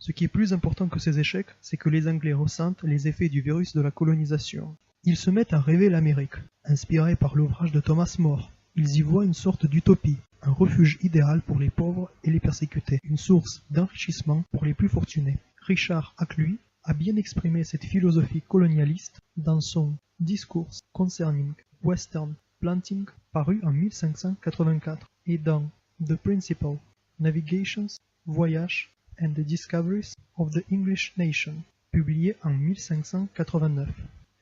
Ce qui est plus important que ces échecs, c'est que les Anglais ressentent les effets du virus de la colonisation. Ils se mettent à rêver l'Amérique. Inspirés par l'ouvrage de Thomas More, ils y voient une sorte d'utopie, un refuge idéal pour les pauvres et les persécutés, une source d'enrichissement pour les plus fortunés. Richard Hackley a bien exprimé cette philosophie colonialiste dans son Discourse Concerning Western Planting paru en 1584 et dans The Principal Navigations, Voyages and the Discoveries of the English Nation, publié en 1589.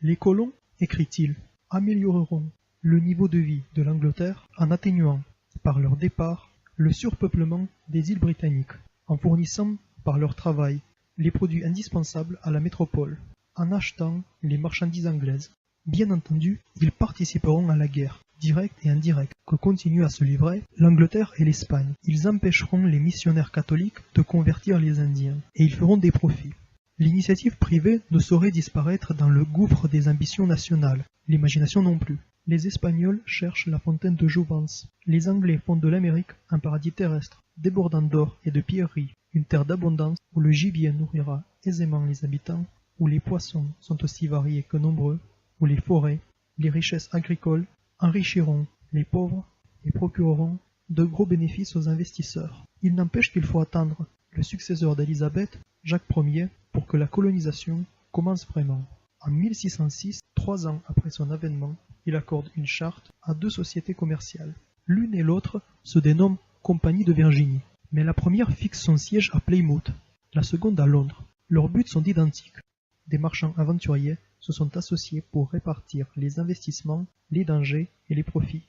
Les colons, écrit-il, amélioreront le niveau de vie de l'Angleterre en atténuant, par leur départ, le surpeuplement des îles britanniques, en fournissant, par leur travail, les produits indispensables à la métropole, en achetant les marchandises anglaises. Bien entendu, ils participeront à la guerre, directe et indirecte, que continuent à se livrer l'Angleterre et l'Espagne. Ils empêcheront les missionnaires catholiques de convertir les Indiens, et ils feront des profits. L'initiative privée ne saurait disparaître dans le gouffre des ambitions nationales, l'imagination non plus. Les Espagnols cherchent la fontaine de jouvence. Les Anglais font de l'Amérique un paradis terrestre, débordant d'or et de pierreries, une terre d'abondance où le gibier nourrira aisément les habitants, où les poissons sont aussi variés que nombreux, où les forêts, les richesses agricoles enrichiront les pauvres et procureront de gros bénéfices aux investisseurs. Il n'empêche qu'il faut attendre le successeur d'Élisabeth, Jacques Ier, pour que la colonisation commence vraiment. En 1606, 3 ans après son avènement, il accorde une charte à 2 sociétés commerciales. L'une et l'autre se dénomment Compagnie de Virginie, mais la première fixe son siège à Plymouth, la seconde à Londres. Leurs buts sont identiques. Des marchands aventuriers se sont associés pour répartir les investissements, les dangers et les profits.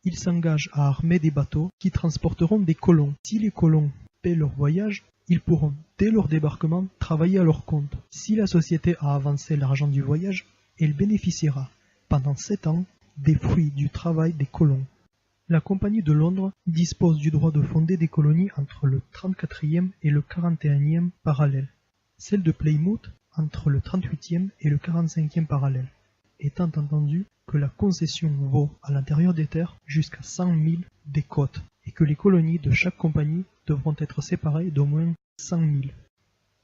Ils s'engagent à armer des bateaux qui transporteront des colons. Si les colons paient leur voyage, ils pourront, dès leur débarquement, travailler à leur compte. Si la société a avancé l'argent du voyage, elle bénéficiera, pendant 7 ans, des fruits du travail des colons. La Compagnie de Londres dispose du droit de fonder des colonies entre le 34e et le 41e parallèle. Celle de Plymouth entre le 38e et le 45e parallèle, étant entendu que la concession vaut à l'intérieur des terres jusqu'à 100 000 des côtes, et que les colonies de chaque compagnie devront être séparées d'au moins 100 000.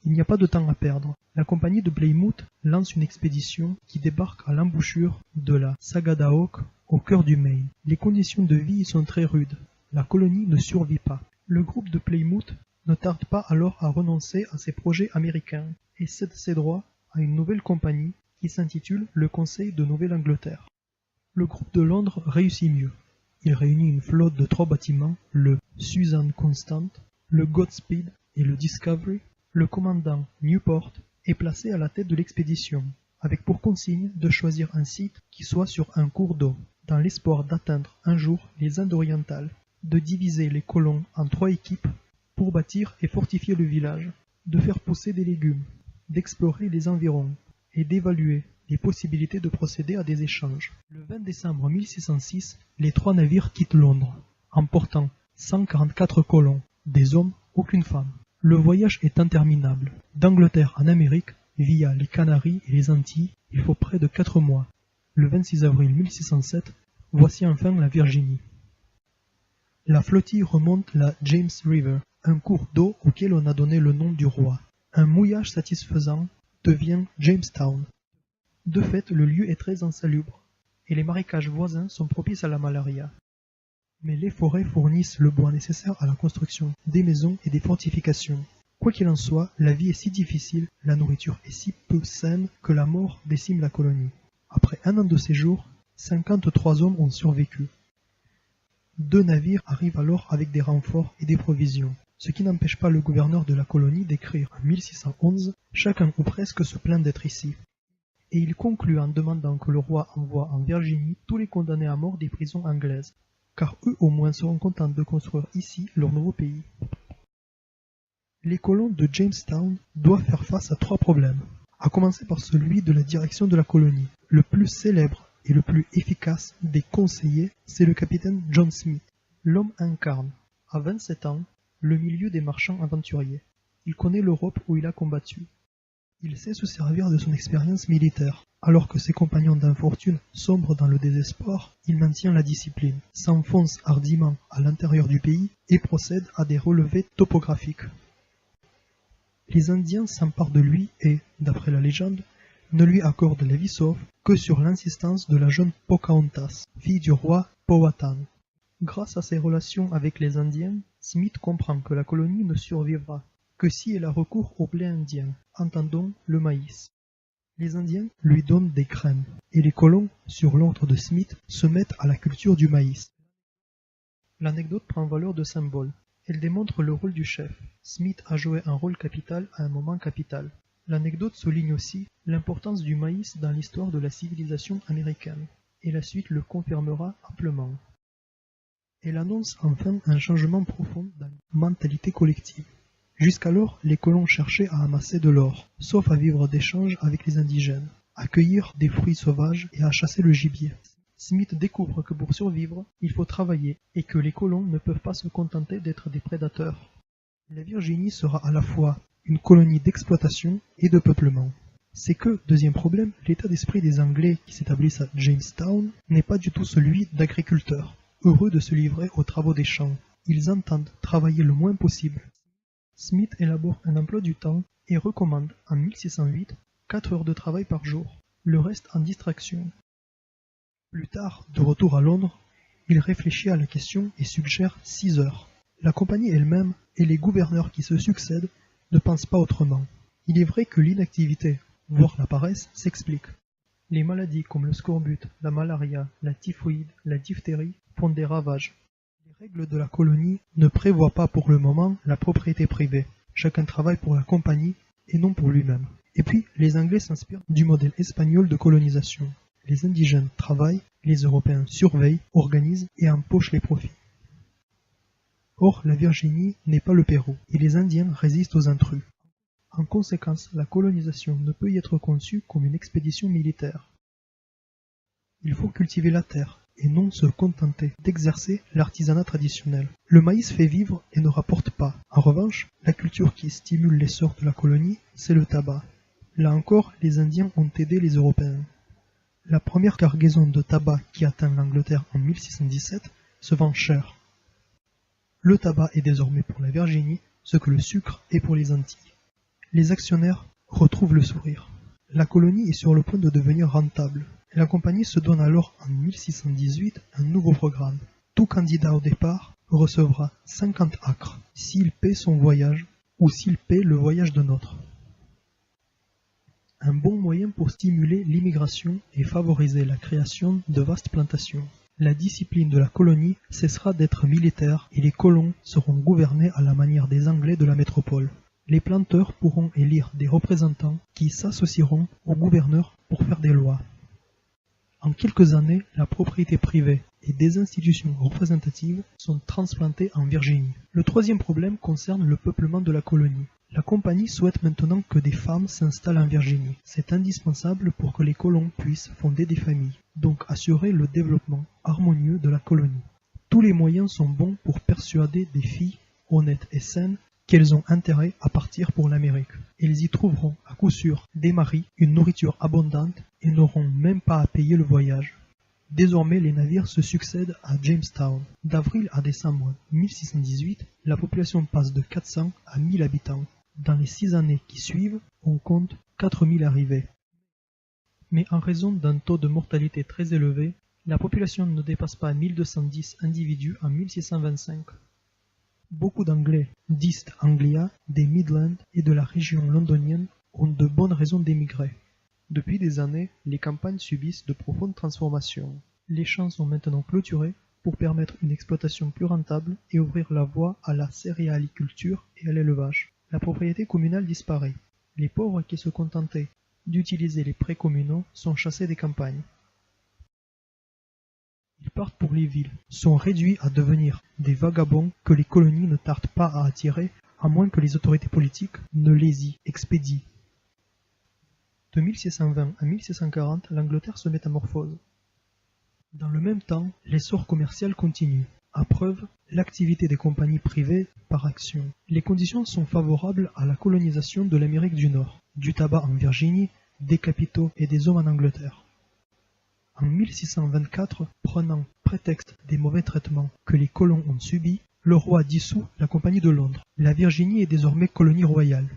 Il n'y a pas de temps à perdre. La compagnie de Plymouth lance une expédition qui débarque à l'embouchure de la Sagadahoc au cœur du Maine. Les conditions de vie y sont très rudes. La colonie ne survit pas. Le groupe de Plymouth ne tarde pas alors à renoncer à ses projets américains et cède ses droits à une nouvelle compagnie qui s'intitule le Conseil de Nouvelle-Angleterre. Le groupe de Londres réussit mieux. Il réunit une flotte de 3 bâtiments, le Susan Constant, le Godspeed et le Discovery. Le commandant Newport est placé à la tête de l'expédition, avec pour consigne de choisir un site qui soit sur un cours d'eau, dans l'espoir d'atteindre un jour les Indes orientales, de diviser les colons en 3 équipes pour bâtir et fortifier le village, de faire pousser des légumes, d'explorer les environs et d'évaluer les possibilités de procéder à des échanges. Le 20 décembre 1606, les 3 navires quittent Londres, emportant 144 colons, des hommes, aucune femme. Le voyage est interminable. D'Angleterre en Amérique, via les Canaries et les Antilles, il faut près de 4 mois. Le 26 avril 1607, voici enfin la Virginie. La flottille remonte la James River, un cours d'eau auquel on a donné le nom du roi. Un mouillage satisfaisant devient Jamestown. De fait, le lieu est très insalubre, et les marécages voisins sont propices à la malaria. Mais les forêts fournissent le bois nécessaire à la construction des maisons et des fortifications. Quoi qu'il en soit, la vie est si difficile, la nourriture est si peu saine que la mort décime la colonie. Après 1 an de séjour, 53 hommes ont survécu. 2 navires arrivent alors avec des renforts et des provisions, ce qui n'empêche pas le gouverneur de la colonie d'écrire en 1611 « Chacun ou presque se plaint d'être ici ». Et il conclut en demandant que le roi envoie en Virginie tous les condamnés à mort des prisons anglaises, car eux au moins seront contents de construire ici leur nouveau pays. Les colons de Jamestown doivent faire face à 3 problèmes, à commencer par celui de la direction de la colonie. Le plus célèbre et le plus efficace des conseillers, c'est le capitaine John Smith. L'homme incarne, à 27 ans, le milieu des marchands aventuriers. Il connaît l'Europe où il a combattu. Il sait se servir de son expérience militaire. Alors que ses compagnons d'infortune sombrent dans le désespoir, il maintient la discipline, s'enfonce hardiment à l'intérieur du pays et procède à des relevés topographiques. Les Indiens s'emparent de lui et, d'après la légende, ne lui accordent la vie sauve que sur l'insistance de la jeune Pocahontas, fille du roi Powhatan. Grâce à ses relations avec les Indiens, Smith comprend que la colonie ne survivra que si elle a recours au blé indien, entendons le maïs. Les Indiens lui donnent des graines, et les colons, sur l'ordre de Smith, se mettent à la culture du maïs. L'anecdote prend valeur de symbole. Elle démontre le rôle du chef. Smith a joué un rôle capital à un moment capital. L'anecdote souligne aussi l'importance du maïs dans l'histoire de la civilisation américaine, et la suite le confirmera amplement. Elle annonce enfin un changement profond dans la mentalité collective. Jusqu'alors, les colons cherchaient à amasser de l'or, sauf à vivre d'échanges avec les indigènes, à cueillir des fruits sauvages et à chasser le gibier. Smith découvre que pour survivre, il faut travailler et que les colons ne peuvent pas se contenter d'être des prédateurs. La Virginie sera à la fois une colonie d'exploitation et de peuplement. C'est que, deuxième problème, l'état d'esprit des Anglais qui s'établissent à Jamestown n'est pas du tout celui d'agriculteurs, heureux de se livrer aux travaux des champs. Ils entendent travailler le moins possible. Smith élabore un emploi du temps et recommande, en 1608, 4 heures de travail par jour, le reste en distraction. Plus tard, de retour à Londres, il réfléchit à la question et suggère 6 heures. La compagnie elle-même et les gouverneurs qui se succèdent ne pensent pas autrement. Il est vrai que l'inactivité, voire la paresse, s'explique. Les maladies comme le scorbut, la malaria, la typhoïde, la diphtérie font des ravages. Les règles de la colonie ne prévoient pas pour le moment la propriété privée. Chacun travaille pour la compagnie et non pour lui-même. Et puis, les Anglais s'inspirent du modèle espagnol de colonisation. Les indigènes travaillent, les Européens surveillent, organisent et empochent les profits. Or, la Virginie n'est pas le Pérou, et les Indiens résistent aux intrus. En conséquence, la colonisation ne peut y être conçue comme une expédition militaire. Il faut cultiver la terre, et non se contenter d'exercer l'artisanat traditionnel. Le maïs fait vivre et ne rapporte pas. En revanche, la culture qui stimule l'essor de la colonie, c'est le tabac. Là encore, les Indiens ont aidé les Européens. La première cargaison de tabac qui atteint l'Angleterre en 1617 se vend cher. Le tabac est désormais pour la Virginie ce que le sucre est pour les Antilles. Les actionnaires retrouvent le sourire. La colonie est sur le point de devenir rentable. La compagnie se donne alors en 1618 un nouveau programme. Tout candidat au départ recevra 50 acres s'il paie son voyage ou s'il paie le voyage d'un autre. Un bon moyen pour stimuler l'immigration et favoriser la création de vastes plantations. La discipline de la colonie cessera d'être militaire et les colons seront gouvernés à la manière des Anglais de la métropole. Les planteurs pourront élire des représentants qui s'associeront aux gouverneurs pour faire des lois. En quelques années, la propriété privée et des institutions représentatives sont transplantées en Virginie. Le troisième problème concerne le peuplement de la colonie. La compagnie souhaite maintenant que des femmes s'installent en Virginie. C'est indispensable pour que les colons puissent fonder des familles, donc assurer le développement harmonieux de la colonie. Tous les moyens sont bons pour persuader des filles honnêtes et saines qu'elles ont intérêt à partir pour l'Amérique. Elles y trouveront à coup sûr des maris, une nourriture abondante et n'auront même pas à payer le voyage. Désormais, les navires se succèdent à Jamestown. D'avril à décembre 1618, la population passe de 400 à 1000 habitants. Dans les 6 années qui suivent, on compte 4000 arrivées. Mais en raison d'un taux de mortalité très élevé, la population ne dépasse pas 1210 individus en 1625. Beaucoup d'Anglais, d'East Anglia, des Midlands et de la région londonienne ont de bonnes raisons d'émigrer. Depuis des années, les campagnes subissent de profondes transformations. Les champs sont maintenant clôturés pour permettre une exploitation plus rentable et ouvrir la voie à la céréaliculture et à l'élevage. La propriété communale disparaît. Les pauvres qui se contentaient d'utiliser les prés communaux sont chassés des campagnes. Ils partent pour les villes, sont réduits à devenir des vagabonds que les colonies ne tardent pas à attirer, à moins que les autorités politiques ne les y expédient. De 1620 à 1640, l'Angleterre se métamorphose. Dans le même temps, l'essor commercial continue. À preuve, l'activité des compagnies privées par action. Les conditions sont favorables à la colonisation de l'Amérique du Nord, du tabac en Virginie, des capitaux et des hommes en Angleterre. En 1624, prenant prétexte des mauvais traitements que les colons ont subis, le roi dissout la Compagnie de Londres. La Virginie est désormais colonie royale.